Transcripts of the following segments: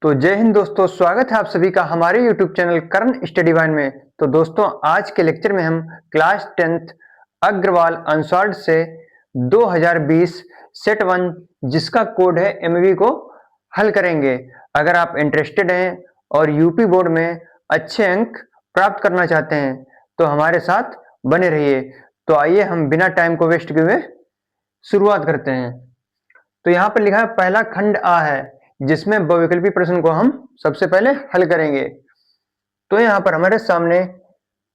तो जय हिंद दोस्तों, स्वागत है आप सभी का हमारे YouTube चैनल कर्ण स्टडी वाइन में। तो दोस्तों, आज के लेक्चर में हम क्लास 10th अग्रवाल अनसॉल्व्ड से 2020 सेट 1 जिसका कोड है MV को हल करेंगे। अगर आप इंटरेस्टेड हैं और यूपी बोर्ड में अच्छे अंक प्राप्त करना चाहते हैं तो हमारे साथ बने रहिए। तो आइए हम बिना टाइम को वेस्ट किए हुए शुरुआत करते हैं। तो यहाँ पर लिखा है पहला खंड आ है जिसमें बहुविकल्पी प्रश्न को हम सबसे पहले हल करेंगे। तो यहाँ पर हमारे सामने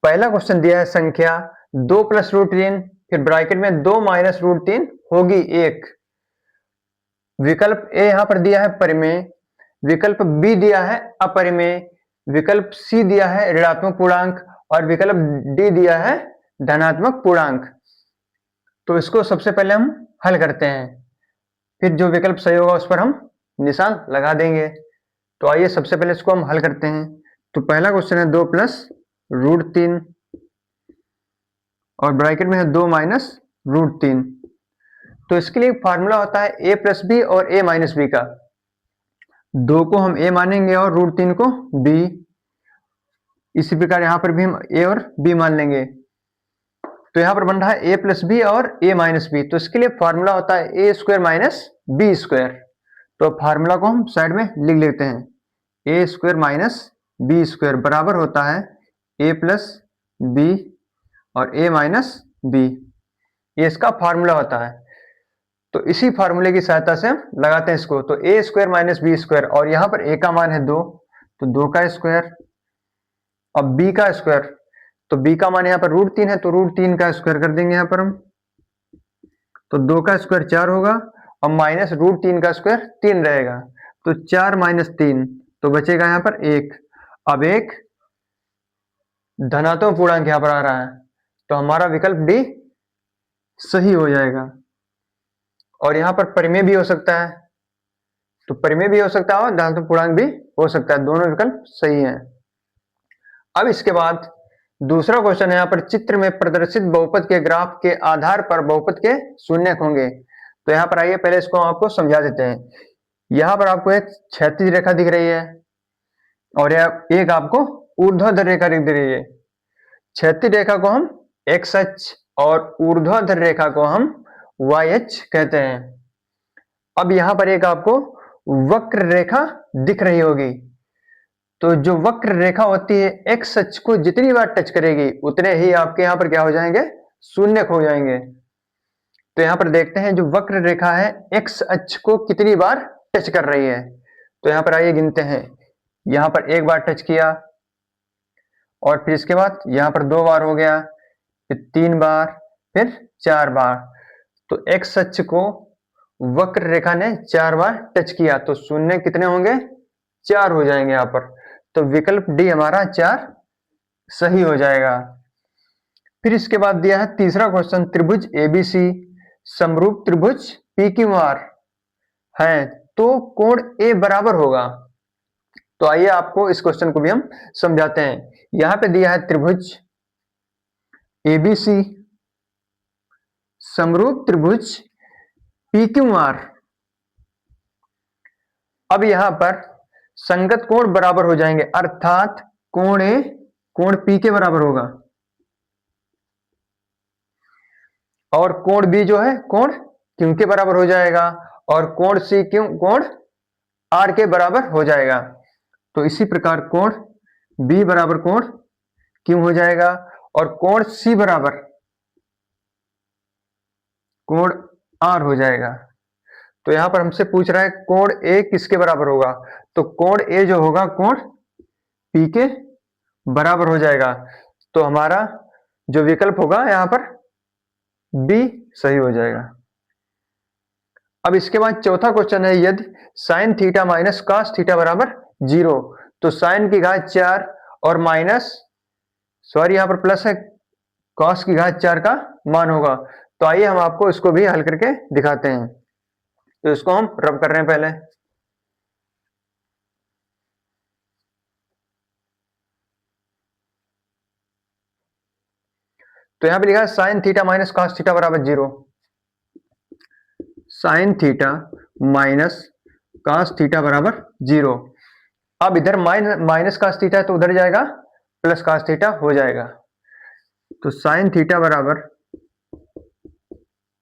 पहला क्वेश्चन दिया है संख्या 2 + √3, फिर ब्रैकेट में 2 - √3 होगी 1। विकल्प ए यहाँ पर दिया है परिमेय, विकल्प बी दिया है अपरिमेय, विकल्प सी दिया है ऋणात्मक पूर्णांक और विकल्प डी दिया है धनात्मक पूर्णांक। तो इसको सबसे पहले हम हल करते हैं, फिर जो विकल्प सही होगा उस पर हम निशान लगा देंगे। तो आइए सबसे पहले इसको हम हल करते हैं। तो पहला क्वेश्चन है 2 + √3 और ब्रैकेट में है 2 - √3। तो इसके लिए फार्मूला होता है a + b और a - b का। 2 को हम a मानेंगे और √3 को b। इसी प्रकार यहाँ पर भी हम a और b मान लेंगे। तो यहाँ पर बन रहा है a + b और a - b। तो इसके लिए फार्मूला होता है a² - b²। तो फार्मूला को हम साइड में लिख लेते हैं। a² - b² बराबर होता है a + b और a - b। ये इसका फार्मूला होता है। तो इसी फार्मूले की सहायता से हम लगाते हैं इसको। तो a² - b² और यहाँ पर a का मान है 2, तो 2 का स्क्वायर। अब b का स्क्वायर, तो b का मान यहाँ पर √3 है, तो √3 का स्क्वायर कर देंगे यहाँ पर हम। तो 2 का स्क्वायर 4 होगा और माइनस √3 का स्क्वायर 3 रहेगा। तो 4 - 3 तो बचेगा यहाँ पर 1। अब एक धनात्मक पूर्णांक यहाँ पर आ रहा है, तो हमारा विकल्प डी सही हो जाएगा। और यहाँ पर परिमेय भी हो सकता है, तो परिमेय भी हो सकता है और धनात्मक पूर्णांक भी हो सकता है, दोनों विकल्प सही हैं। अब इसके बाद दूसरा क्वेश्चन है, यहाँ पर चित्र में प्रदर्शित बहुपद के ग्राफ के आधार पर बहुपद के शून्यक होंगे। तो यहाँ पर आइए पहले इसको आपको समझा देते हैं। यहाँ पर आपको एक क्षैतिज रेखा दिख रही है और एक आपको ऊर्ध्वाधर रेखा दिख रही है। क्षैतिज रेखा को हम x अक्ष और ऊर्ध्वाधर रेखा को हम y अक्ष कहते हैं। अब यहाँ पर एक आपको वक्र रेखा दिख रही होगी। तो जो वक्र रेखा होती है x अक्ष को जितनी बार टच करेगी उतने ही आपके यहाँ पर क्या हो जाएंगे, शून्यक हो जाएंगे। तो यहाँ पर देखते हैं जो वक्र रेखा है x अक्ष को कितनी बार टच कर रही है। तो यहाँ पर आइए गिनते हैं। यहाँ पर एक बार टच किया और फिर इसके बाद यहाँ पर 2 बार हो गया, फिर 3 बार, फिर 4 बार। तो x अक्ष को वक्र रेखा ने 4 बार टच किया, तो शून्य कितने होंगे, 4 हो जाएंगे यहाँ पर। तो विकल्प डी हमारा 4 सही हो जाएगा। फिर इसके बाद दिया है तीसरा क्वेश्चन, त्रिभुज ABC समरूप त्रिभुज PQR है तो कोण A बराबर होगा। तो आइए आपको इस क्वेश्चन को भी हम समझाते हैं। यहाँ पे दिया है त्रिभुज ABC समरूप त्रिभुज PQR। अब यहाँ पर संगत कोण बराबर हो जाएंगे, अर्थात कोण A कोण P के बराबर होगा और कोण B जो है कोण Q के बराबर हो जाएगा और कोण C Q कोण R के बराबर हो जाएगा। तो इसी प्रकार कोण B बराबर कोण Q हो जाएगा और कोण C बराबर कोण R हो जाएगा। तो यहां पर हमसे पूछ रहा है कोण A किसके बराबर होगा, तो कोण A जो होगा कोण P के बराबर हो जाएगा। तो हमारा जो विकल्प होगा यहां पर B सही हो जाएगा। अब इसके बाद चौथा क्वेश्चन है, यदि sin theta minus cos theta बराबर 0, तो sin की घात 4 और माइनस यहाँ पर प्लस है cos की घात 4 का मान होगा। तो आइए हम आपको इसको भी हल करके दिखाते हैं। तो इसको हम रब कर रहे हैं पहले। तो यहां पे लिखा है sin theta minus cos theta बराबर 0। sin theta minus cos theta बराबर 0। अब इधर माइनस कास थीटा है तो उधर जाएगा प्लस कास थीटा हो जाएगा। तो साइन थीटा बराबर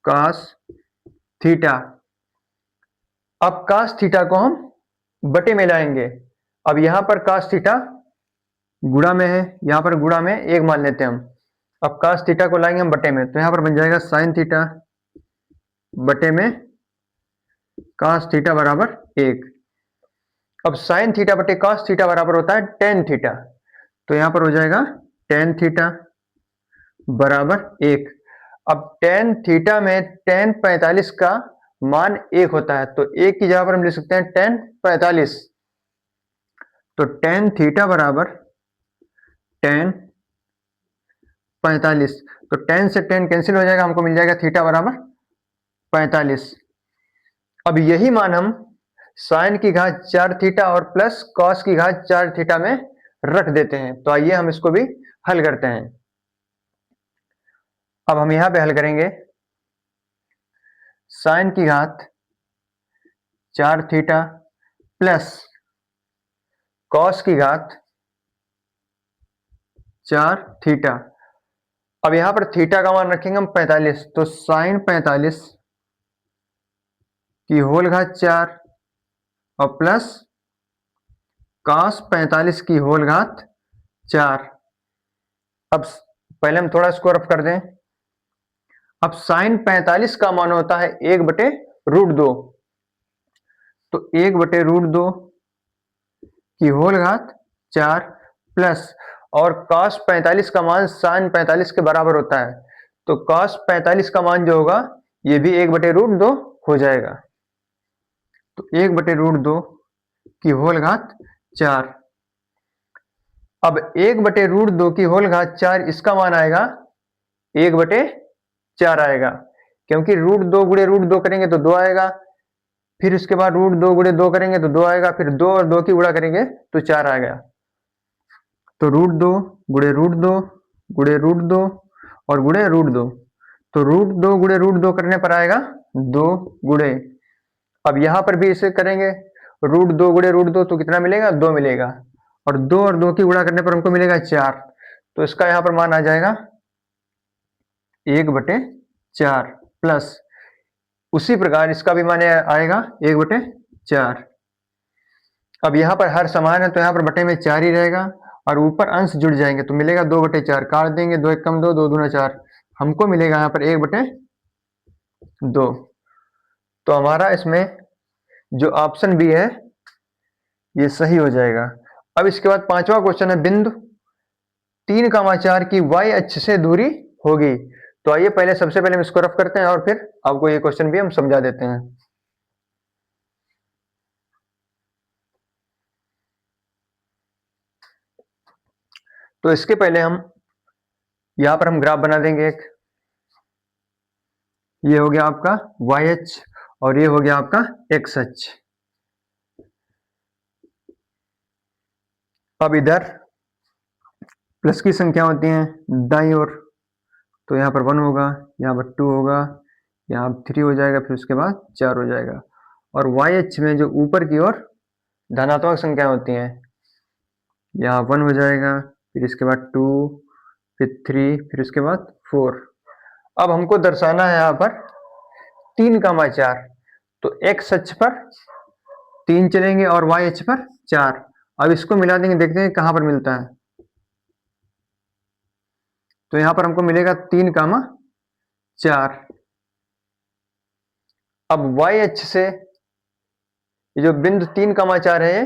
कास थीटा। अब कास थीटा को हम बटे में लाएंगे। अब यहां पर कास थीटा गुणा में है, यहां पर गुणा में एक मान लेते हैं हम। अब कास थीटा को लाएंगे हम बटे में, तो यहां पर बन जाएगा साइन थीटा बटे में कास थीटा बराबर एक। अब साइन थीटा बटे कास थीटा बराबर होता है टेन थीटा, तो यहां पर हो जाएगा टेन थीटा बराबर एक। अब टेन थीटा में टेन 45 का मान एक होता है, तो एक की जगह पर हम लिख सकते हैं टेन 45। तो टेन थीटा बराबर टेन 45। तो टेन से टेन कैंसिल हो जाएगा, हमको मिल जाएगा थीटा बराबर 45। अब यही मान हम साइन की घात 4 थीटा और प्लस कॉस की घात 4 थीटा में रख देते हैं। तो आइए हम इसको भी हल करते हैं। अब हम यहां पे हल करेंगे साइन की घात 4 थीटा प्लस कॉस की घात 4 थीटा। अब यहां पर थीटा का मान रखेंगे हम 45, तो साइन 45 की होल घात 4 और प्लस कॉस 45 की होल घात 4। अब पहले हम थोड़ा इसको रफ कर दें। अब साइन 45 का मान होता है 1/√2, तो 1/√2 की होल घात 4 प्लस, और cos 45 का मान साइन 45 के बराबर होता है, तो cos 45 का मान जो होगा ये भी 1/√2 हो जाएगा। तो 1/√2 की होल घात 4। अब 1/√2 की होल घात 4 इसका मान आएगा 1/4 आएगा, क्योंकि √2 गुणे √2 करेंगे तो 2 आएगा, फिर उसके बाद √2 गुणे 2 करेंगे तो 2 आएगा, फिर 2 और 2 की गुणा करेंगे तो 4 आ गया। तो √2 गुणे √2 गुणे √2 और गुणे √2, तो √2 गुणे √2 करने पर आएगा 2 गुणे। अब यहां पर भी इसे करेंगे √2 गुणे √2, तो कितना मिलेगा 2 मिलेगा, और 2 और 2 की गुणा करने पर हमको मिलेगा 4, तो इसका यहां पर मान आ जाएगा 1/4 प्लस उसी प्रकार इसका भी मान आएगा 1/4। अब यहां पर हर समान है तो यहां पर बटे में 4 ही रहेगा, और ऊपर अंश जुड़ जाएंगे तो मिलेगा 2/4, काट देंगे 2 1 कम 2, 2 दूना 4, हमको मिलेगा यहां पर 1/2। तो हमारा इसमें जो ऑप्शन बी है ये सही हो जाएगा। अब इसके बाद पांचवा क्वेश्चन है बिंदु 3,4 की y अक्ष से दूरी होगी। तो आइए पहले सबसे पहले हम इसको रफ करते हैं और फिर आपको ये क्वेश्चन भी हम समझा देते हैं। तो इसके पहले हम यहां पर हम ग्राफ बना देंगे एक। ये हो गया आपका y अक्ष और ये हो गया आपका x अक्ष। अब इधर प्लस की संख्या होती हैं दाईं ओर, तो यहाँ पर 1 होगा, यहाँ पर 2 होगा, यहाँ 3 हो जाएगा, फिर उसके बाद 4 हो जाएगा। और y अक्ष में जो ऊपर की ओर धनात्मक संख्या होती हैं, यहाँ 1 हो जाएगा, फिर इसके बाद 2, फिर 3, फिर उसके बाद 4। अब हमको दर्शाना है यहाँ पर 3,4, तो x अक्ष पर 3 चलेंगे और y अक्ष पर 4। अब इसको मिला देंगे, देखते हैं कहां पर मिलता है। तो यहां पर हमको मिलेगा 3,4। अब y अक्ष से ये जो बिंदु 3,4 है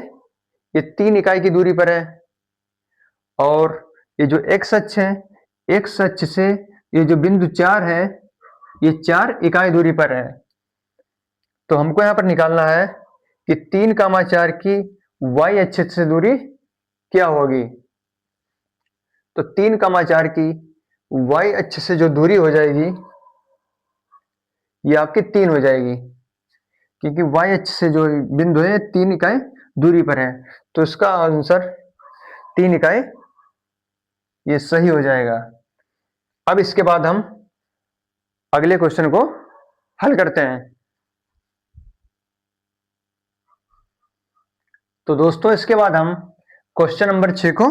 ये 3 इकाई की दूरी पर है, और ये जो x अक्ष है, x अक्ष से ये जो बिंदु 4 है ये 4 इकाई दूरी पर है। तो हमको यहां पर निकालना है कि 3,4 की y अक्ष से दूरी क्या होगी। तो 3,4 की y अक्ष से जो दूरी हो जाएगी ये आपकी 3 हो जाएगी, क्योंकि y अक्ष से जो बिंदु है 3 इकाई दूरी पर है, तो इसका आंसर 3 इकाई ये सही हो जाएगा। अब इसके बाद हम अगले क्वेश्चन को हल करते हैं। तो दोस्तों इसके बाद हम क्वेश्चन नंबर 6 को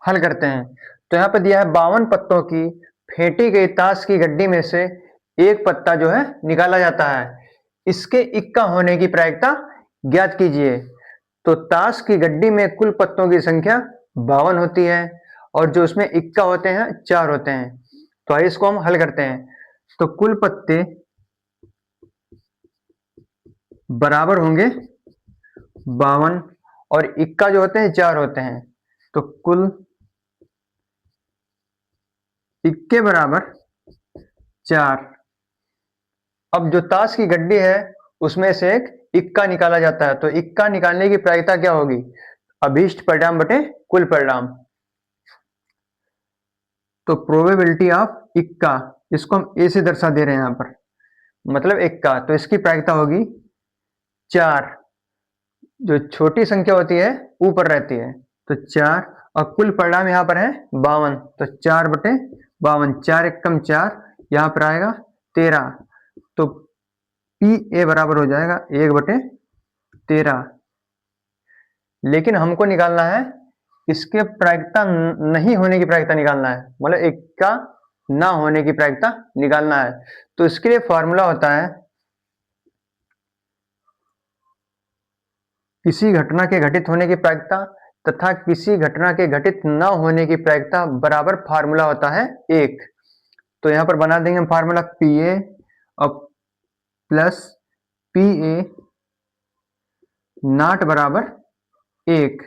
हल करते हैं। तो यहाँ पे दिया है 52 पत्तों की फेंटी गई ताश की गड्डी में से एक पत्ता जो है निकाला जाता है, इसके इक्का होने की प्रायिकता ज्ञात कीजिए। तो ताश की गड्डी में कुल पत्तों की संख्या 52 होती है और जो उसमें इक्का होते हैं 4 होते हैं। तो आइए इसको हम हल करते हैं। तो कुल पत्ते बराबर होंगे 52 और इक्का जो होते हैं 4 होते हैं। तो कुल इक्के बराबर 4। अब जो ताश की गड्डी है उसमें से एक इक्का निकाला जाता है, तो इक्का निकालने की प्रायिकता क्या होगी? अभीष्ट परिणाम बटे कुल परिणाम। तो प्रोबेबिलिटी ऑफ इक्का, इसको हम ए से दर्शा दे रहे हैं यहां पर, मतलब इक्का, तो इसकी प्रायिकता होगी 4। जो छोटी संख्या होती है ऊपर रहती है, तो 4 और कुल परिणाम यहाँ पर है 52, तो 4 बटे 52, 4 एकम 4, यहाँ पर आएगा 13। तो पी ए बराबर हो जाएगा 1 बटे 13। लेकिन हमको निकालना है इसके प्रायिकता नहीं होने की प्रायिकता निकालना है, मतलब इक्का ना होने की प्रायिकता निकालना है। तो इसके लिए फॉर्मूला होता है किसी घटना के घटित होने की प्रायिकता तथा किसी घटना के घटित न होने की प्रायिकता बराबर फार्मूला होता है 1। तो यहां पर बना देंगे हम फार्मूला पी ए और प्लस पी ए नॉट बराबर 1।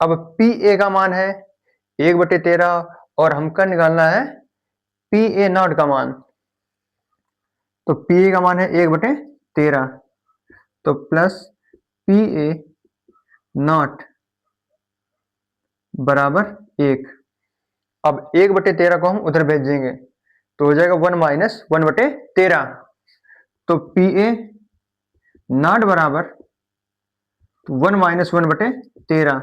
अब पी ए का मान है 1 बटे 13 और हमका निकालना है पी ए नॉट का मान। तो पी ए का मान है 1 बटे 13, तो प्लस पी ए नॉट बराबर 1। अब 1 बटे 13 को हम उधर भेज देंगे तो हो जाएगा 1 माइनस 1 बटे 13। तो पी ए नॉट बराबर 1 माइनस 1 बटे 13।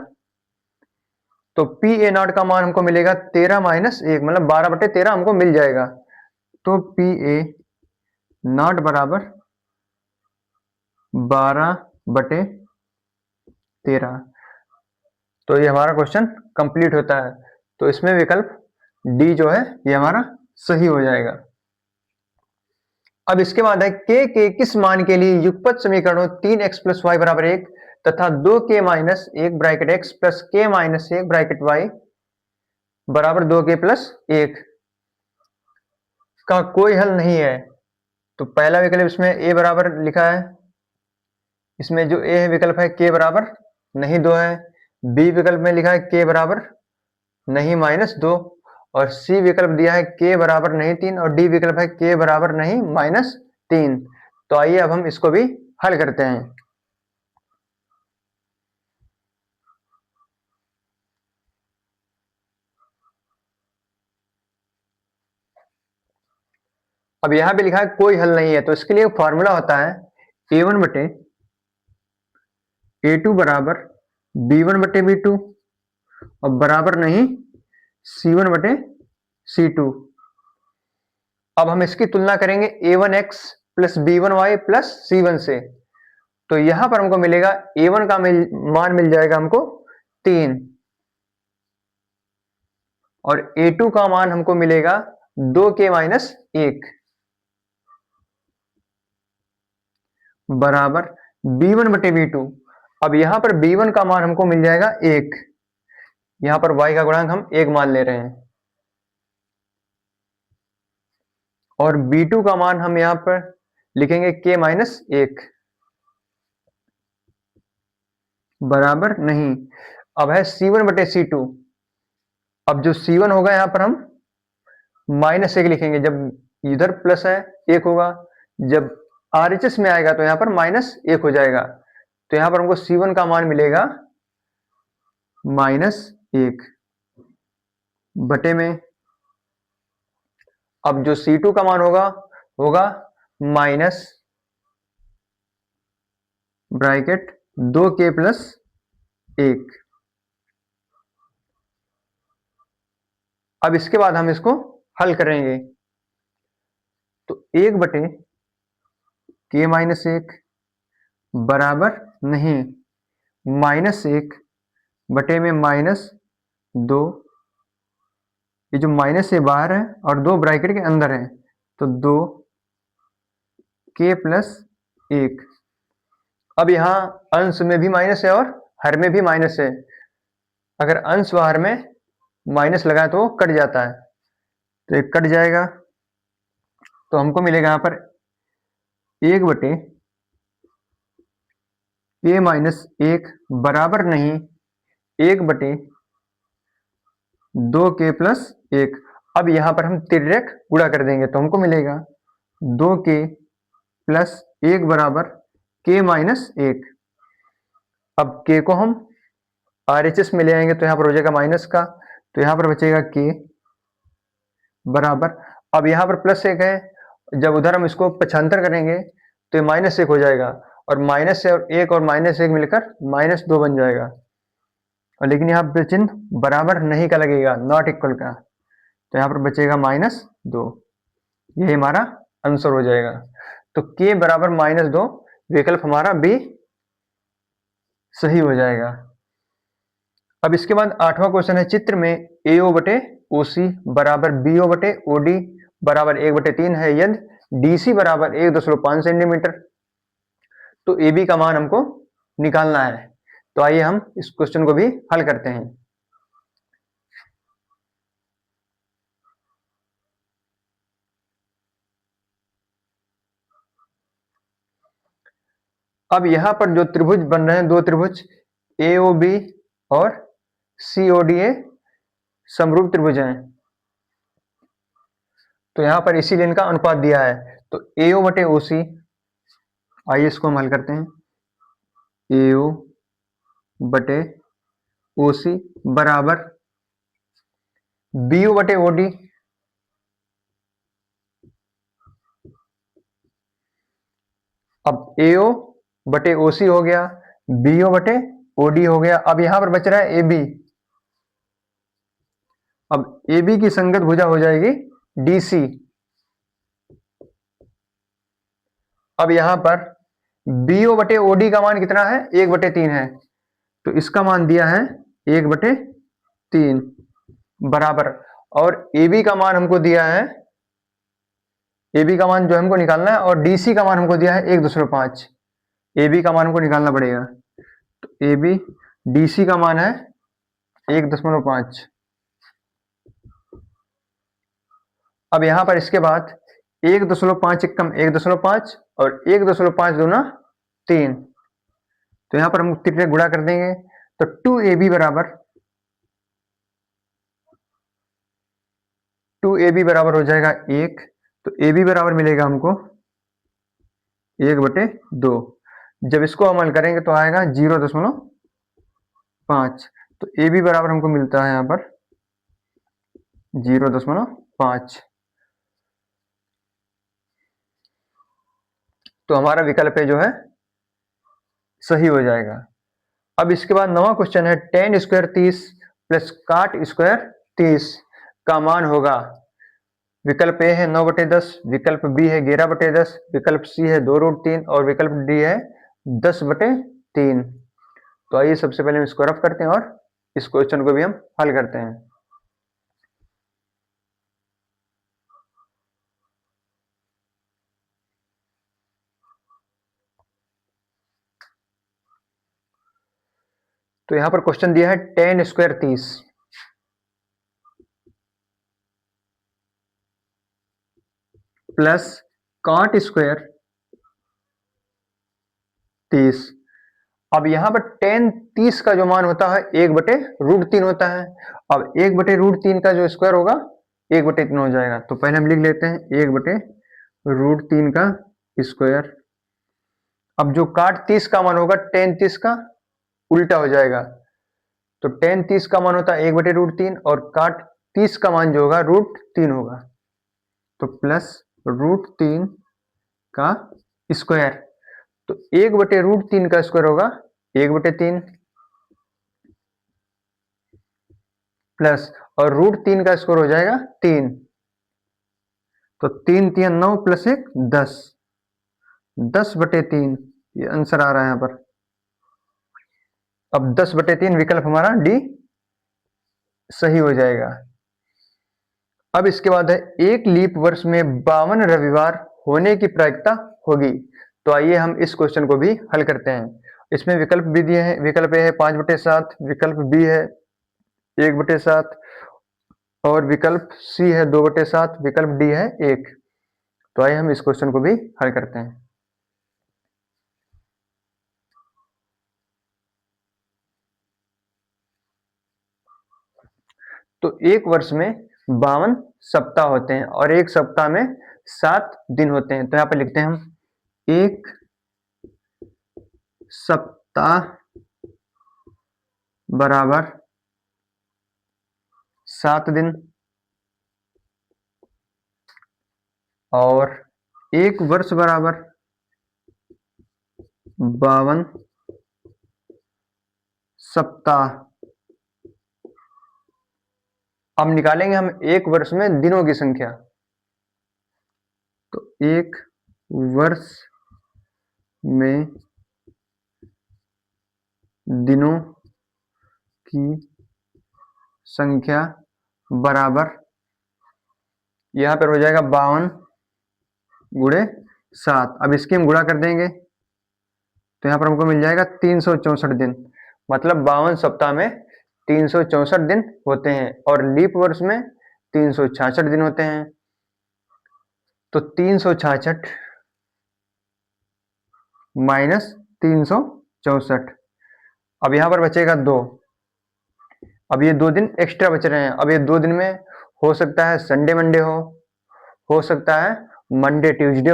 तो पी ए नॉट का मान हमको मिलेगा 13 माइनस 1, मतलब 12 बटे 13 हमको मिल जाएगा। तो पी ए नॉट बराबर 12 बटे 13। तो ये हमारा क्वेश्चन कंप्लीट होता है। तो इसमें विकल्प डी जो है ये हमारा सही हो जाएगा। अब इसके बाद है के किस मान के लिए युगपत समीकरणों 3x प्लस वाई बराबर 1 तथा 2k minus 1 bracket x plus k minus 1 bracket y बराबर 2k प्लस 1 का कोई हल नहीं है। तो पहला विकल्प इसमें a बराबर लिखा है, इसमें जो a है विकल्प है k बराबर नहीं 2 है। b विकल्प में लिखा है k बराबर नहीं माइनस 2 और सी विकल्प दिया है k बराबर नहीं 3 और डी विकल्प है k बराबर नहीं माइनस 3। तो आइए अब हम इसको भी हल करते हैं। अब यहां भी लिखा है कोई हल नहीं है, तो इसके लिए फॉर्मूला होता है a1 बटे a2 बराबर b1 बटे b2 और बराबर नहीं c1 बटे c2। अब हम इसकी तुलना करेंगे a1x plus b1y plus c1 से। तो यहां पर हमको मिलेगा a1 का मान मिल जाएगा हमको 3 और a2 का मान हमको मिलेगा 2k माइनस 1 बराबर b1 बटे b2। अब यहां पर b1 का मान हमको मिल जाएगा 1, यहां पर y का गुणांक हम 1 मान ले रहे हैं और b2 का मान हम यहां पर लिखेंगे k माइनस 1 बराबर नहीं। अब है c1 बटे c2। अब जो c1 होगा यहां पर हम माइनस 1 लिखेंगे, जब इधर प्लस है 1 होगा, जब RHS में आएगा तो यहां पर माइनस 1 हो जाएगा। तो यहां पर हमको c1 का मान मिलेगा माइनस 1 बटे में, अब जो c2 का मान होगा होगा माइनस ब्रैकेट 2k प्लस 1। अब इसके बाद हम इसको हल करेंगे। तो 1 बटे k माइनस 1 बराबर नहीं -1 बटे में -2, ये जो माइनस से बाहर है और 2 ब्रैकेट के अंदर है, तो 2k प्लस 1। अब यहाँ अंश में भी माइनस है और हर में भी माइनस है। अगर अंश व हर में माइनस लगाए तो वो कट जाता है, तो एक कट जाएगा, तो हमको मिलेगा यहाँ पर 1 बटे k माइनस 1 बराबर नहीं 1 बटे 2k प्लस 1। अब यहाँ पर हम तिर्यक गुणा कर देंगे तो हमको मिलेगा 2k प्लस 1 बराबर k माइनस 1। अब k को हम RHS में ले आएंगे तो यहाँ पर हो जाएगा माइनस का, तो यहाँ पर बचेगा k बराबर, अब यहाँ पर प्लस 1 है, जब उधर हम इसको पक्षांतर करेंगे तो ये -1 हो जाएगा, और माइनस से और 1 और -1 मिलकर -2 बन जाएगा। और लेकिन यहाँ पे चिन्ह बराबर नहीं का लगेगा, नॉट इक्वल का, तो यहाँ पर बचेगा -2। ये हमारा आंसर हो जाएगा। तो k बराबर -2 विकल्प हमारा बी सही हो जाएगा। अब इसके बाद 8वां क्वेश्चन है, चित्र में AO बटे OC बराबर BO बटे OD बराबर 1/3 है यदि DC बराबर 1.5 सेंटीमीटर, तो AB का मान हमको निकालना है। तो आइए हम इस क्वेश्चन को भी हल करते हैं। अब यहाँ पर जो त्रिभुज बन रहे हैं, दो त्रिभुज AOB और CODA समरूप त्रिभुज हैं, तो यहाँ पर इसीलिए इनका अनुपात दिया है। तो AO बटे OC, आइए इसको हम हल करते हैं। AO बटे OC बराबर BO बटे OD, अब AO बटे OC हो गया, BO बटे OD हो गया। अब यहां पर बच रहा है AB, अब AB की संगत भुजा हो जाएगी DC। अब यहां पर BO बटे OD का मान कितना है, 1/3 है, तो इसका मान दिया है 1/3 बराबर, और AB का मान हमको दिया है, AB का मान जो हमको निकालना है, और DC का मान हमको दिया है 1.5। AB का मान हमको निकालना पड़ेगा, तो AB DC का मान है 1.5। अब यहां पर इसके बाद 1.5 कम 1.5 और 1.5 दूना 3, तो यहां पर हम कितने गुणा कर देंगे, तो 2AB बराबर 2AB बराबर हो जाएगा 1, तो AB बराबर मिलेगा हमको 1/2। जब इसको हम हल करेंगे तो आएगा 0.5, तो AB बराबर हमको मिलता है यहाँ पर 0.5। तो हमारा विकल्प है जो है सही हो जाएगा। अब इसके बाद 9वां क्वेश्चन है, tan square 30 plus cot square 30 का मान होगा। विकल्प ए है 9/10, विकल्प बी है 11/10, विकल्प सी है 2√3 और विकल्प डी है 10/3। तो आइए सबसे पहले हम इसको रफ करते हैं और इस क्वेश्चन को भी हम हल करते हैं। तो यहां पर क्वेश्चन दिया है tan square 30 plus cot square 30। अब यहां पर tan 30 का जो मान होता है 1/√3 होता है। अब 1/√3 का जो स्क्वायर होगा 1/3 हो जाएगा, तो पहले हम लिख लेते हैं 1/√3 का स्क्वायर। अब जो cot 30 का मान होगा tan 30 का उल्टा हो जाएगा, तो tan 30 का मान होता है 1/√3 और cot 30 का मान जो होगा √3 होगा, तो प्लस √3 का स्क्वायर, तो 1/√3 का स्क्वायर होगा 1/3 प्लस, और √3 का स्क्वायर हो जाएगा 3, तो 3 3 9 प्लस 1 10, 10/3 ये आंसर आ रहा है यहाँ पर। अब 10/3 विकल्प हमारा डी सही हो जाएगा। अब इसके बाद है एक लीप वर्ष में 52 रविवार होने की प्रायिकता होगी। तो आइए हम इस क्वेश्चन को भी हल करते हैं। इसमें विकल्प भी दिए हैं, विकल्प ए है 5/7, विकल्प बी है 1/7 और विकल्प सी है 2/7, विकल्प डी है 1। तो आइए हम इस क्वेश्चन को भी हल करते हैं। तो एक वर्ष में 52 सप्ताह होते हैं और एक सप्ताह में 7 दिन होते हैं। तो यहाँ पे लिखते हैं हम एक सप्ताह बराबर 7 दिन और एक वर्ष बराबर 52 सप्ताह। अब निकालेंगे हम एक वर्ष में दिनों की संख्या। तो एक वर्ष में दिनों की संख्या बराबर, यहां पर हो जाएगा 52 गुणे 7। अब इसकी हम गुणा कर देंगे तो यहां पर हमको मिल जाएगा 364 दिन। मतलब 52 सप्ताह में 364 दिन होते हैं और लीप वर्ष में 366 दिन होते हैं। तो 366 माइनस 364, अब यहां पर बचेगा 2। अब ये 2 दिन एक्स्ट्रा बच रहे हैं। अब ये 2 दिन में हो सकता है संडे मंडे हो सकता है मंडे ट्यूसडे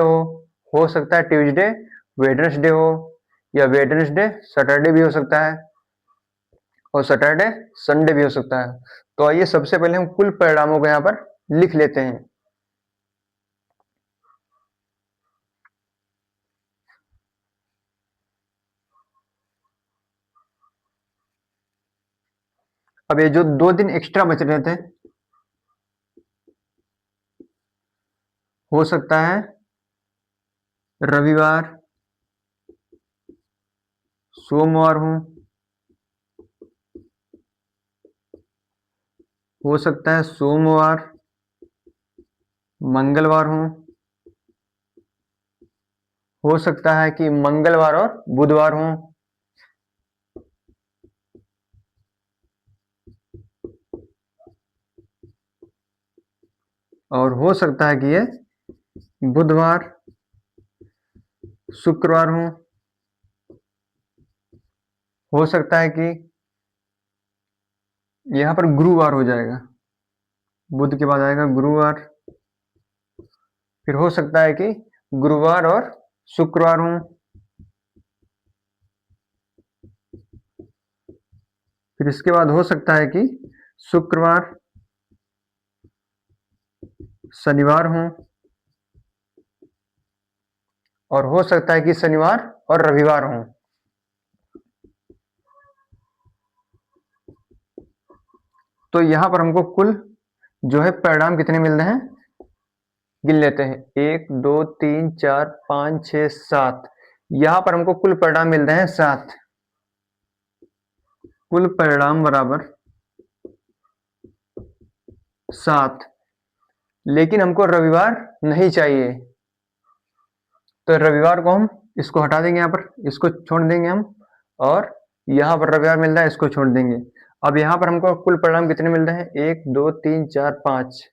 हो सकता है ट्यूसडे वेडनेसडे हो, या वेडनेसडे सैटरडे भी हो सकता है और सैटरडे संडे भी हो सकता है। तो आइए सबसे पहले हम कुल परिणामों को यहाँ पर लिख लेते हैं। अब ये जो 2 दिन एक्स्ट्रा बच रहे थे, हो सकता है रविवार सोमवार हो सकता है सोमवार मंगलवार हो सकता है कि मंगलवार और बुधवार हो, और हो सकता है कि ये बुधवार शुक्रवार हो सकता है कि यहां पर गुरुवार हो जाएगा, बुध के बाद आएगा गुरुवार। फिर हो सकता है कि गुरुवार और शुक्रवार फिर इसके बाद हो सकता है कि शुक्रवार शनिवार और हो सकता है कि शनिवार और रविवार तो यहां पर हमको कुल जो है परिणाम कितने मिल रहे हैं गिन लेते हैं। 1 2 3 4 5 6 7, यहां पर हमको कुल परिणाम मिल रहे हैं 7। कुल परिणाम बराबर 7, लेकिन हमको रविवार नहीं चाहिए। तो रविवार को हम इसको हटा देंगे, यहाँ पर इसको छोड़ देंगे हम, और यहाँ पर रविवार मिल रहा है इसको छोड़ देंगे। अब यहाँ पर हमको कुल परिणाम कितने मिल रहे हैं 1 2 3 4 5,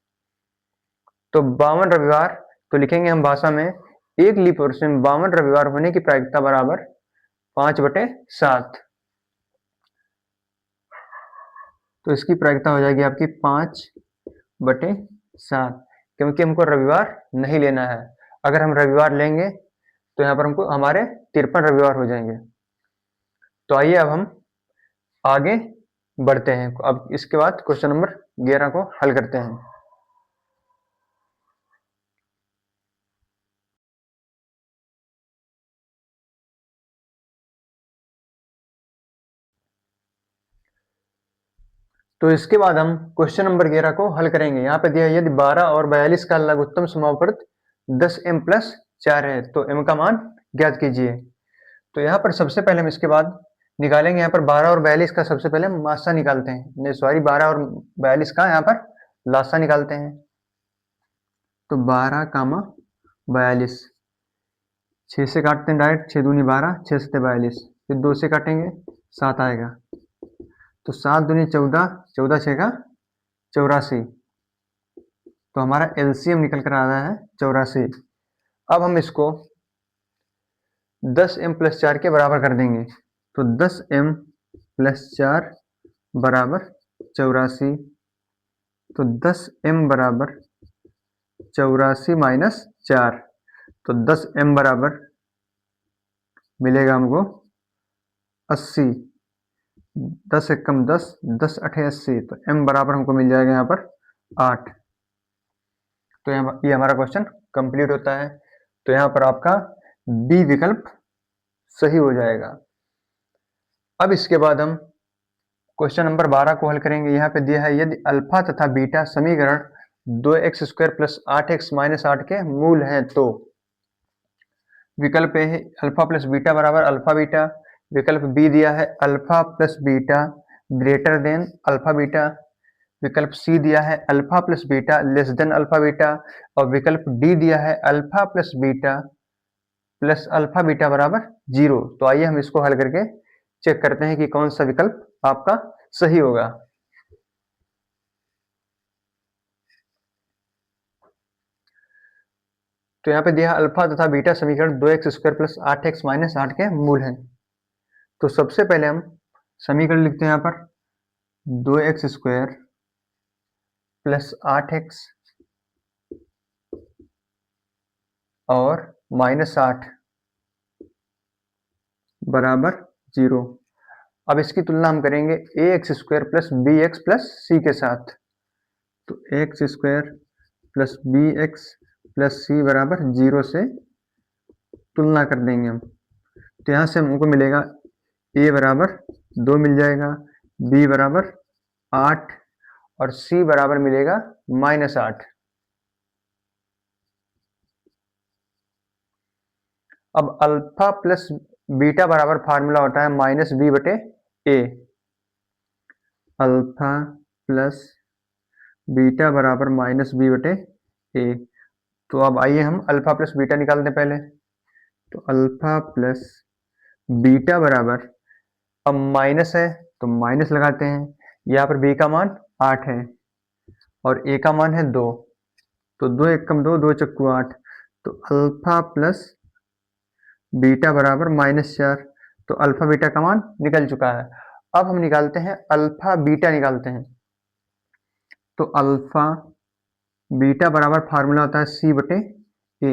तो 52 रविवार। तो लिखेंगे हम भाषा में एक लीप वर्ष में 52 रविवार होने की प्रायिकता बराबर 5/7। तो इसकी प्रायिकता हो जाएगी आपकी 5/7, क्योंकि हमको रविवार नहीं लेना है। अगर हम रविवार लेंगे तो यहाँ पर हमको हमारे 53 रविवार हो जाएंगे। तो आइए अब हम आगे बढ़ते हैं। अब इसके बाद क्वेश्चन नंबर 11 को हल करते हैं। तो इसके बाद हम क्वेश्चन नंबर 11 को हल करेंगे। यहाँ पे दिया है यदि 12 और 42 का लघुत्तम समापवर्त 10m+4 है तो m का मान ज्ञात कीजिए। तो यहाँ पर सबसे पहले हम इसके बाद निकालेंगे यहाँ पर 12 और 42 का सबसे पहले हम मासा निकालते हैं, नहीं सॉरी 12 और 42 का यहाँ पर लासा निकालते हैं। तो 12 कामा 42, 6 से काटते हैं डायरेक्ट, 6 दूनी 12, 6 सत्ते 42, फिर 2 से काटेंगे 7 आएगा, तो 7 दूनी 14, 14 6 का 84, तो हमारा एलसीएम निकल कर आ रहा है 84। अब हम इसको 10m + 4 के बराबर कर देंगे, तो 10m + 4 बराबर 84, तो 10m बराबर 84 - 4, तो 10m बराबर मिलेगा हमको 80, 10 एकम 10, 10 अठे 80, तो m बराबर हमको मिल जाएगा यहाँ पर 8। तो ये हमारा क्वेश्चन कंप्लीट होता है। तो यहाँ पर आपका बी विकल्प सही हो जाएगा। अब इसके बाद हम क्वेश्चन नंबर 12 को हल करेंगे। यहाँ पे दिया है यदि अल्फा तथा बीटा समीकरण 2x² + 8x - 8 के मूल हैं तो विकल्प ए है अल्फा प्लस बीटा बराबर अल्फा बीटा, विकल्प बी दिया है alpha plus beta greater than alpha beta, विकल्प सी दिया है alpha plus beta less than alpha beta, और विकल्प डी दिया है alpha plus beta plus alpha beta बराबर 0। तो आइए हम इसको हल करके चेक करते हैं कि कौन सा विकल्प आपका सही होगा। तो यहाँ पे दिया है अल्फा तथा बीटा समीकरण 2x² + 8x - 8 के मूल हैं। तो सबसे पहले हम समीकरण लिखते हैं यहाँ पर 2x² + 8x और -8 बराबर 0। अब इसकी तुलना हम करेंगे ax² + bx + c के साथ। तो x² + bx + c बराबर 0 से तुलना कर देंगे हम। तो यहाँ से हमको मिलेगा a बराबर 2 मिल जाएगा, b बराबर 8 और c बराबर मिलेगा -8। अब अल्फा प्लस बीटा बराबर फार्मूला होता है -b/a। अल्फा प्लस बीटा बराबर -b/a। तो अब आइए हम अल्फा प्लस बीटा निकालते हैं पहले। तो अल्फा प्लस बीटा बराबर, अब माइनस है तो माइनस लगाते हैं, यहाँ पर b का मान 8 है और a का मान है 2, तो 2 एकम 2, 2 चक्कू 8, तो अल्फा प्लस बीटा बराबर -4। तो अल्फा बीटा का मान निकल चुका है। अब हम निकालते हैं अल्फा बीटा निकालते हैं। तो अल्फा बीटा बराबर फार्मूला होता है c/a।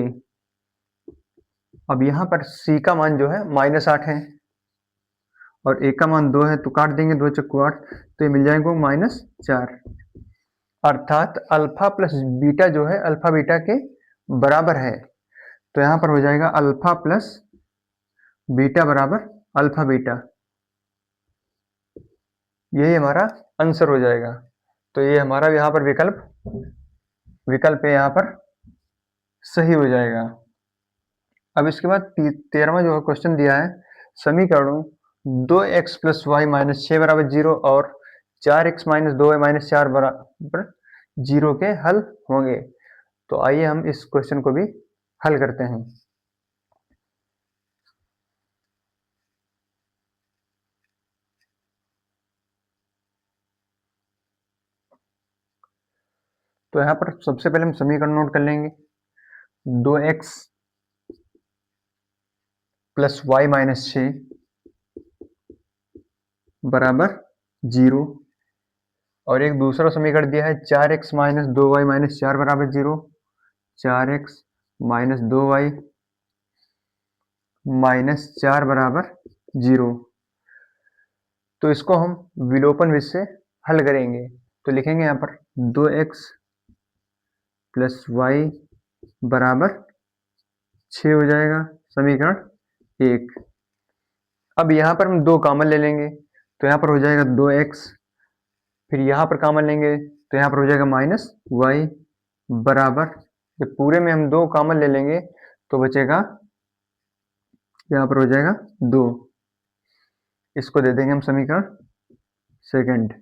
अब यहाँ पर c का मान जो है -8 है और a का मान 2 है, तो काट देंगे 2 चक्कू 8, तो ये मिल जाएगा -4। अर्थात अल्फा प्लस बीटा जो है अल्फा बीटा के बराबर है। तो यहाँ पर हो जाएगा अल्फा प्लस बीटा बराबर अल्फा बीटा, यही हमारा आंसर हो जाएगा। तो ये हमारा यहाँ पर विकल्प यहाँ पर सही हो जाएगा। अब इसके बाद 13वां जो क्वेश्चन दिया है समीकरणों 2x + y - 6 बराबर 0 और 4x - 2y - 4 बराबर 0 के हल होंगे। तो आइए हम इस क्वेश्चन को भी हल करते हैं। तो यहाँ पर सबसे पहले हम समीकरण नोट कर लेंगे। 2x + y - 6 बराबर 0 और एक दूसरा समीकरण दिया है 4x - 2y - 4 बराबर 0, 4x - 2y - 4 बराबर 0। तो इसको हम विलोपन विधि से हल करेंगे। तो लिखेंगे यहाँ पर 2x + y बराबर 6 हो जाएगा समीकरण 1। अब यहाँ पर हम 2 कॉमन ले लेंगे, तो यहाँ पर हो जाएगा 2x, फिर यहाँ पर कॉमन लेंगे तो यहाँ पर हो जाएगा -y बराबर, जब पूरे में हम 2 कॉमन ले लेंगे तो बचेगा यहाँ पर हो जाएगा 2। इसको दे देंगे हम समीकरण सेकंड।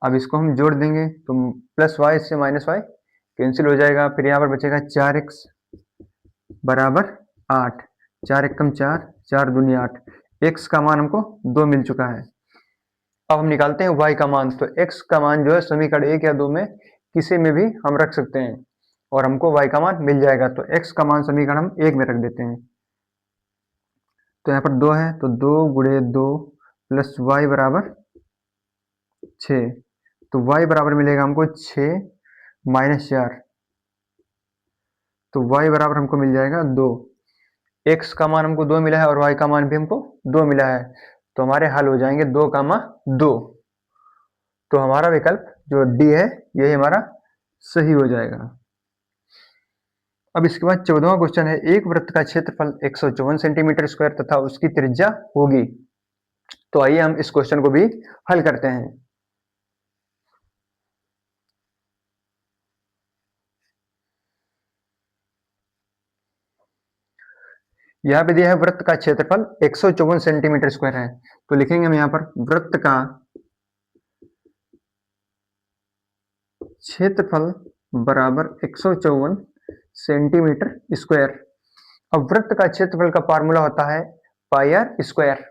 अब इसको हम जोड़ देंगे तो प्लस वाई से माइनस वाई कैंसिल हो जाएगा, फिर यहाँ पर बचेगा 4x बराबर 8, 4 एकम 4, 4 दूनी 8, x का मान हमको 2 मिल चुका है। अब हम निकालते हैं y का मान, तो x का मान जो है समीकरण 1 या 2 में किसी में भी हम रख सकते हैं और हमको y का मान मिल जाएगा। तो x का मान समीकरण हम 1 में रख देते हैं, तो यहाँ पर 2 है तो 2 गुणे 2 प्लस वाई बराबर 6, तो y बराबर मिलेगा हमको 6 माइनस 4, तो y बराबर हमको मिल जाएगा 2। x का मान हमको 2 मिला है और y का मान भी हमको 2 मिला है, तो हमारे हल हो जाएंगे 2, 2। तो हमारा विकल्प जो डी है यही हमारा सही हो जाएगा। अब इसके बाद 14वां क्वेश्चन है, एक वृत्त का क्षेत्रफल 154 सेंटीमीटर स्क्वायर तथा उसकी त्रिज्या होगी। तो आइए हम इस क्वेश्चन को भी हल करते हैं। यहाँ पे दिया है वृत्त का क्षेत्रफल 154 सेंटीमीटर स्क्वायर है, तो लिखेंगे हम यहाँ पर वृत्त का क्षेत्रफल बराबर 154 सेंटीमीटर स्क्वायर। अब वृत्त का क्षेत्रफल का फार्मूला होता है पाई आर स्क्वायर,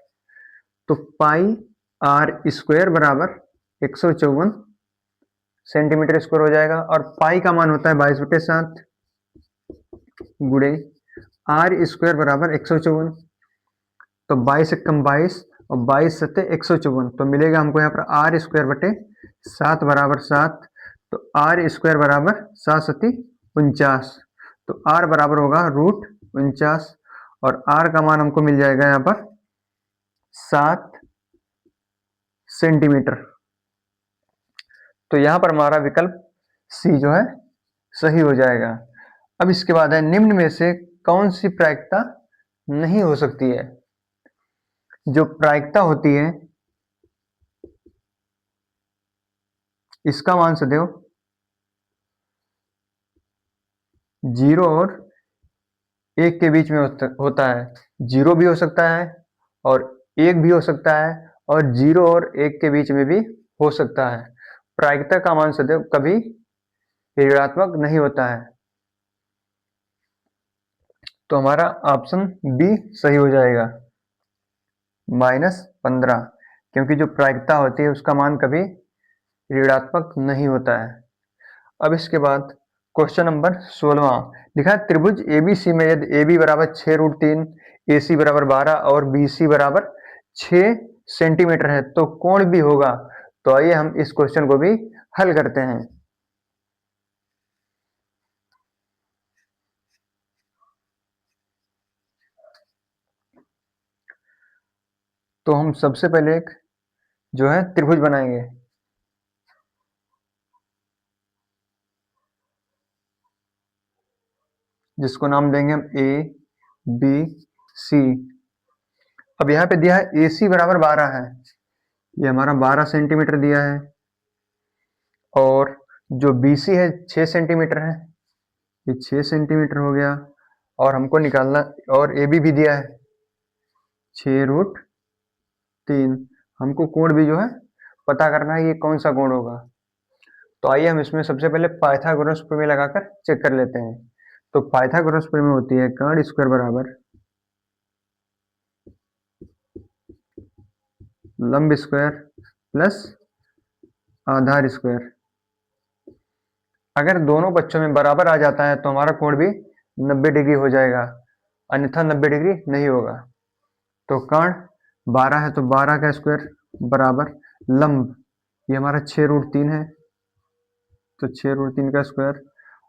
तो पाई आर स्क्वायर बराबर 154 सेंटीमीटर स्क्वायर हो जाएगा, और पाई का मान होता है 22/7 गुणे आर स्क्वायर बराबर 154, तो 22 एकम 22 और 22 सत्ते 154, तो मिलेगा हमको यहाँ पर आर स्क्वायर बटे 7 बराबर 7, तो आर स्क्वायर बराबर 7 सत्ती 49, तो आर बराबर होगा √49 और आर का मान हमको मिल जाएगा यहाँ पर 7 सेंटीमीटर। तो यहाँ पर हमारा विकल्प सी जो है सही हो जाएगा। अब इसके बाद है, निम्न में से कौन सी प्रायिकता नहीं हो सकती है। जो प्रायिकता होती है इसका मान सदैव 0 और 1 के बीच में होता है। 0 भी हो सकता है और 1 भी हो सकता है और 0 और 1 के बीच में भी हो सकता है। प्रायिकता का मान सदैव कभी ऋणात्मक नहीं होता है, तो हमारा ऑप्शन बी सही हो जाएगा -15, क्योंकि जो प्रायिकता होती है उसका मान कभी ऋणात्मक नहीं होता है। अब इसके बाद क्वेश्चन नंबर 16वां लिखा है, त्रिभुज एबीसी में यदि AB बराबर 6√3, AC बराबर 12 और BC बराबर 6 सेंटीमीटर है तो कोण भी होगा। तो आइए हम इस क्वेश्चन को भी हल करते हैं। तो हम सबसे पहले एक जो है त्रिभुज बनाएंगे, जिसको नाम देंगे हम ABC। अब यहाँ पे दिया है AC बराबर 12 है, ये हमारा 12 सेंटीमीटर दिया है, और जो BC है 6 सेंटीमीटर है, ये 6 सेंटीमीटर हो गया, और हमको निकालना, और AB भी दिया है 6√3। हमको कोण भी जो है पता करना है ये कौन सा कोण होगा। तो आइए हम इसमें सबसे पहले पाइथागोरस प्रमेय लगाकर चेक कर लेते हैं। तो पाइथागोरस प्रमेय होती है कर्ण स्क्वायर बराबर लंब स्क्वायर प्लस आधार स्क्वायर। अगर दोनों पक्षों में बराबर आ जाता है तो हमारा कोण भी 90 डिग्री हो जाएगा, अन्यथा 90 डिग्री नहीं होगा। तो कर्ण 12 है तो 12 का स्क्वायर बराबर लंब, ये हमारा 6√3 है, तो 6√3 का स्क्वायर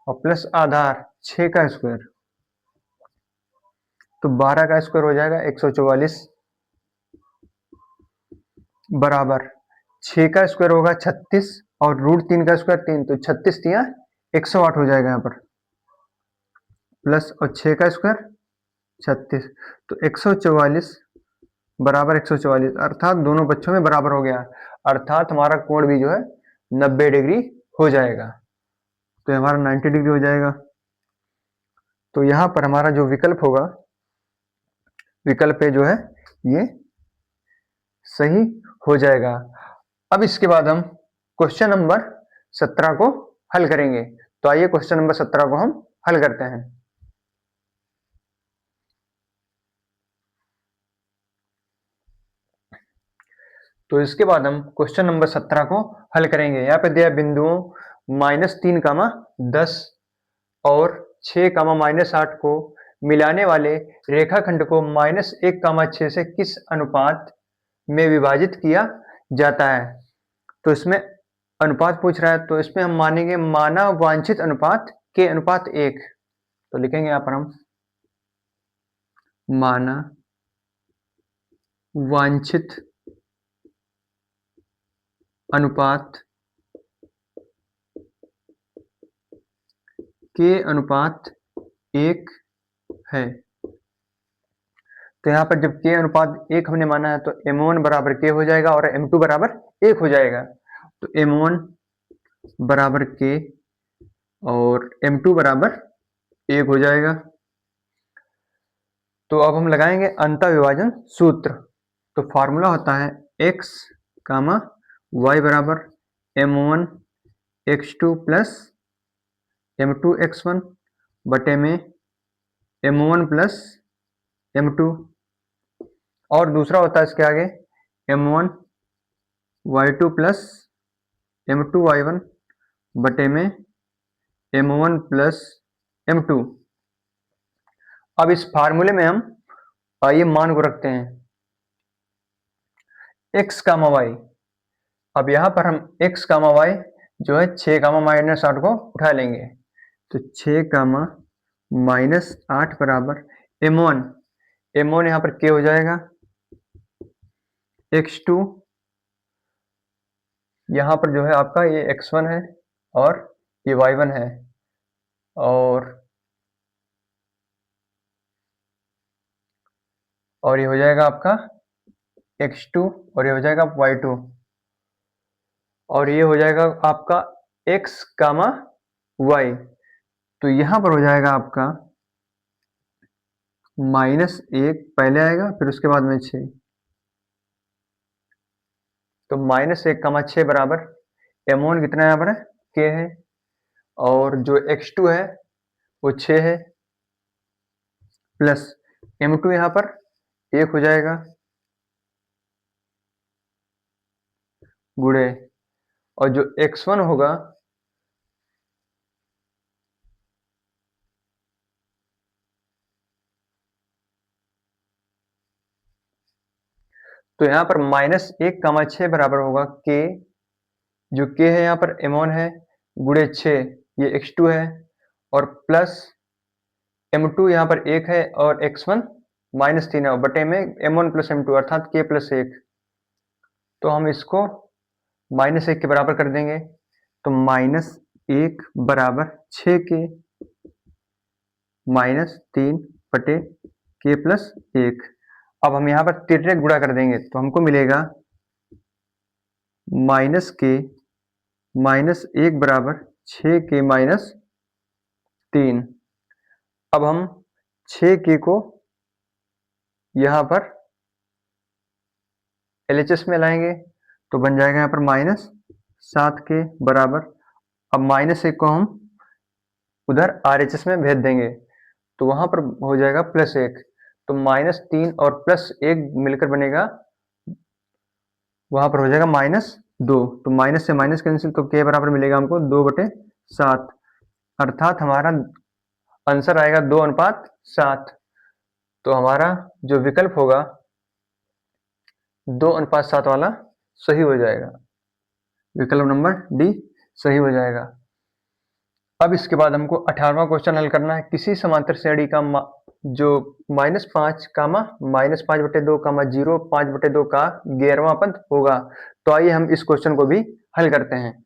और प्लस आधार 6 का स्क्वायर, तो 12 का स्क्वायर हो जाएगा 144 बराबर 6 का स्क्वायर होगा 36 और √3 का स्क्वायर 3, तो 36 तिया 108 हो जाएगा यहाँ पर, प्लस और 6 का स्क्वायर 36, तो 144 बराबर 144, अर्थात दोनों पक्षों में बराबर हो गया, अर्थात हमारा कोण भी जो है 90 डिग्री हो जाएगा, तो हमारा 90 डिग्री हो जाएगा। तो यहाँ पर हमारा जो विकल्प होगा, विकल्प ए जो है ये सही हो जाएगा। अब इसके बाद हम क्वेश्चन नंबर 17 को हल करेंगे। तो आइए क्वेश्चन नंबर 17 को हम हल करते हैं। तो इसके बाद हम क्वेश्चन नंबर 17 को हल करेंगे। यहाँ पे दिया बिंदुओं -3, 10 और 6, -8 को मिलाने वाले रेखाखंड को -1, 6 से किस अनुपात में विभाजित किया जाता है। तो इसमें अनुपात पूछ रहा है, तो इसमें हम मानेंगे माना वांछित अनुपात के अनुपात 1। तो लिखेंगे यहाँ पर हम माना वांछित अनुपात के अनुपात 1 है। तो यहाँ पर जब के अनुपात 1 हमने माना है तो m1 बराबर k हो जाएगा और m2 बराबर 1 हो जाएगा। तो m1 बराबर k और m2 बराबर 1 हो जाएगा। तो अब हम लगाएंगे अंतः विभाजन सूत्र। तो फॉर्मूला होता है x, y बराबर m1 x2 plus m2 x1 बटे में m1 प्लस m2, और दूसरा होता है इसके आगे m1 y2 plus m2 y1 बटे में m1 प्लस m2। अब इस फार्मूले में हम ये मान को रखते हैं x, y। अब यहाँ पर हम x, y जो है 6, -8 को उठा लेंगे। तो 6, -8 बराबर m1 यहाँ पर k हो जाएगा, x2 यहाँ पर जो है आपका ये x1 है और ये y1 है, और ये हो जाएगा आपका x2 और ये हो जाएगा y2, और ये हो जाएगा आपका x, y। तो यहाँ पर हो जाएगा आपका -1 पहले आएगा, फिर उसके बाद में 6। तो -1, 6 बराबर m1 कितना यहाँ पर है, k है, और जो x2 है वो 6 है, प्लस m2 यहाँ पर 1 हो जाएगा, गुणे, और जो x1 होगा तो यहाँ पर -1, 6 बराबर होगा k, जो k है यहाँ पर m1 है, गुणे 6 ये x2 है, और प्लस m2 यहाँ पर 1 है और x1 -3 है, बटे में m1 प्लस m2 अर्थात k प्लस 1। तो हम इसको -1 के बराबर कर देंगे। तो -1 बराबर 6k -3 बटे k प्लस 1। अब हम यहाँ पर तिर्यक गुणा कर देंगे तो हमको मिलेगा -k -1 बराबर 6k -3। अब हम 6k को यहाँ पर LHS में लाएंगे तो बन जाएगा यहाँ पर -7k बराबर, अब -1 को हम उधर RHS में भेज देंगे तो वहां पर हो जाएगा +1। तो -3 और +1 मिलकर बनेगा, वहां पर हो जाएगा -2। तो माइनस से माइनस कैंसिल, तो k बराबर मिलेगा हमको 2/7, अर्थात हमारा आंसर आएगा 2:7। तो हमारा जो विकल्प होगा 2:7 वाला सही हो जाएगा, विकल्प नंबर डी सही हो जाएगा। अब इसके बाद हमको 18वां क्वेश्चन हल करना है। किसी समांतर श्रेणी का जो -5, -5/2, 0, 5/2 का 11वां पद होगा। तो आइए हम इस क्वेश्चन को भी हल करते हैं।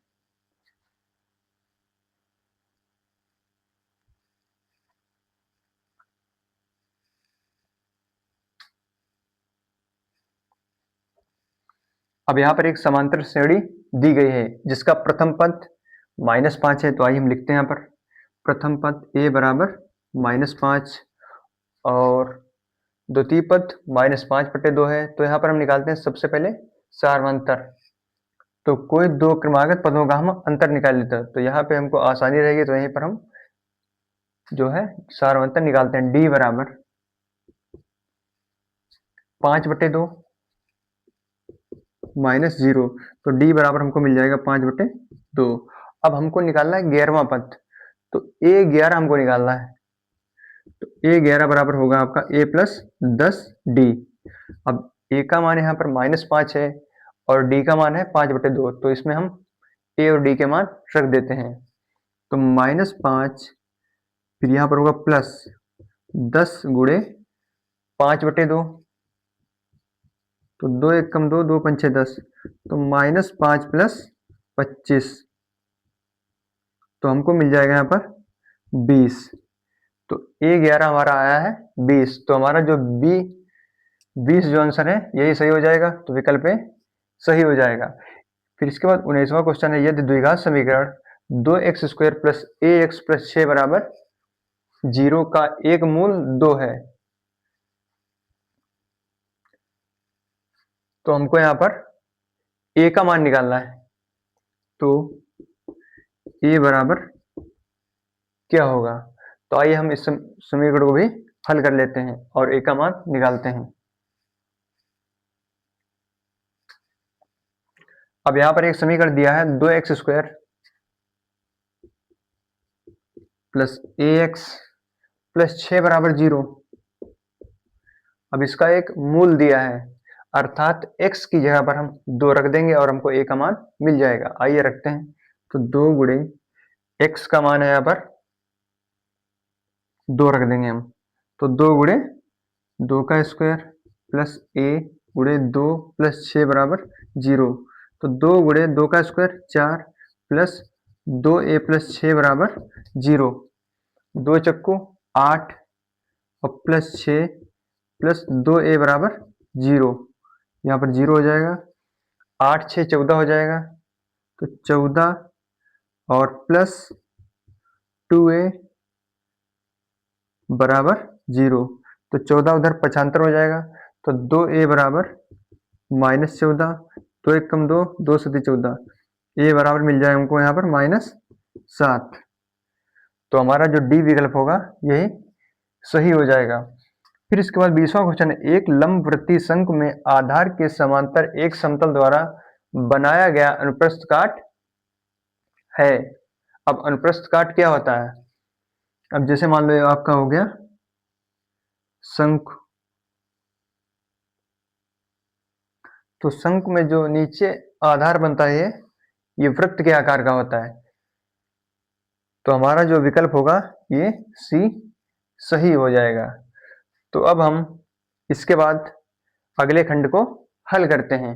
अब यहाँ पर एक समांतर श्रेणी दी गई है जिसका प्रथम पद -5 है। तो आइए हम लिखते हैं यहाँ पर प्रथम पद a बराबर -5 और द्वितीय पद -5/2 है, तो यहाँ पर हम निकालते हैं सबसे पहले सार्वंतर। तो कोई दो क्रमागत पदों का हम अंतर निकाल लेते हैं, तो यहाँ पे हमको आसानी रहेगी, तो यहीं पर हम जो है सार्वंतर निकालते हैं। d बराबर 5/2 -0, तो d बराबर हमको मिल जाएगा 5/2। अब हमको निकालना है 11वां पद, तो a11 हमको निकालना है। तो a11 बराबर होगा आपका a + 10d। अब a का मान यहाँ पर -5 है और d का मान है 5/2, तो इसमें हम a और d के मान रख देते हैं। तो -5, फिर यहाँ पर होगा प्लस 10 गुणे 5/2, तो 2 1 कम 2, 2 5 6 10, तो -5 + 25, तो हमको मिल जाएगा यहाँ पर 20। तो a11 हमारा आया है 20, तो हमारा जो 20 जो आंसर है यही सही हो जाएगा, तो विकल्प ए सही हो जाएगा। फिर इसके बाद 19वां क्वेश्चन है, यदि द्विघात समीकरण 2x² + ax + 6 बराबर 0 का एक मूल 2 है, तो हमको यहाँ पर a का मान निकालना है। तो a बराबर क्या होगा, तो आइए हम इस समीकरण को भी हल कर लेते हैं और a का मान निकालते हैं। अब यहाँ पर एक समीकरण दिया है 2x² + ax + 6 बराबर 0। अब इसका एक मूल दिया है, अर्थात x की जगह पर हम 2 रख देंगे और हमको a का मान मिल जाएगा। आइए रखते हैं, तो 2 गुणे x का मान है यहाँ पर 2 रख देंगे हम, तो 2 गुणे 2 का स्क्वायर प्लस a गुणे 2 + 6 बराबर 0, तो 2 गुणे 2 का स्क्वायर 4 प्लस 2a + 6 बराबर 0, 2 चक्कू 8 और प्लस 6 प्लस 2a बराबर 0, यहाँ पर 0 हो जाएगा, 8 6 14 हो जाएगा, तो 14 और प्लस 2a बराबर 0, तो 14 उधर 75 हो जाएगा, तो 2a बराबर -14, 2 1 कम 2, 2 7 14, a बराबर मिल जाए हमको यहाँ पर -7। तो हमारा जो डी विकल्प होगा यही सही हो जाएगा। फिर इसके बाद 20वां क्वेश्चन है, एक लंबवृत्तीय शंकु में आधार के समांतर एक समतल द्वारा बनाया गया अनुप्रस्थ काट है। अब अनुप्रस्थ काट क्या होता है, अब जैसे मान लो आपका हो गया शंकु, तो शंकु में जो नीचे आधार बनता है ये वृत्त के आकार का होता है, तो हमारा जो विकल्प होगा ये सी सही हो जाएगा। तो अब हम इसके बाद अगले खंड को हल करते हैं।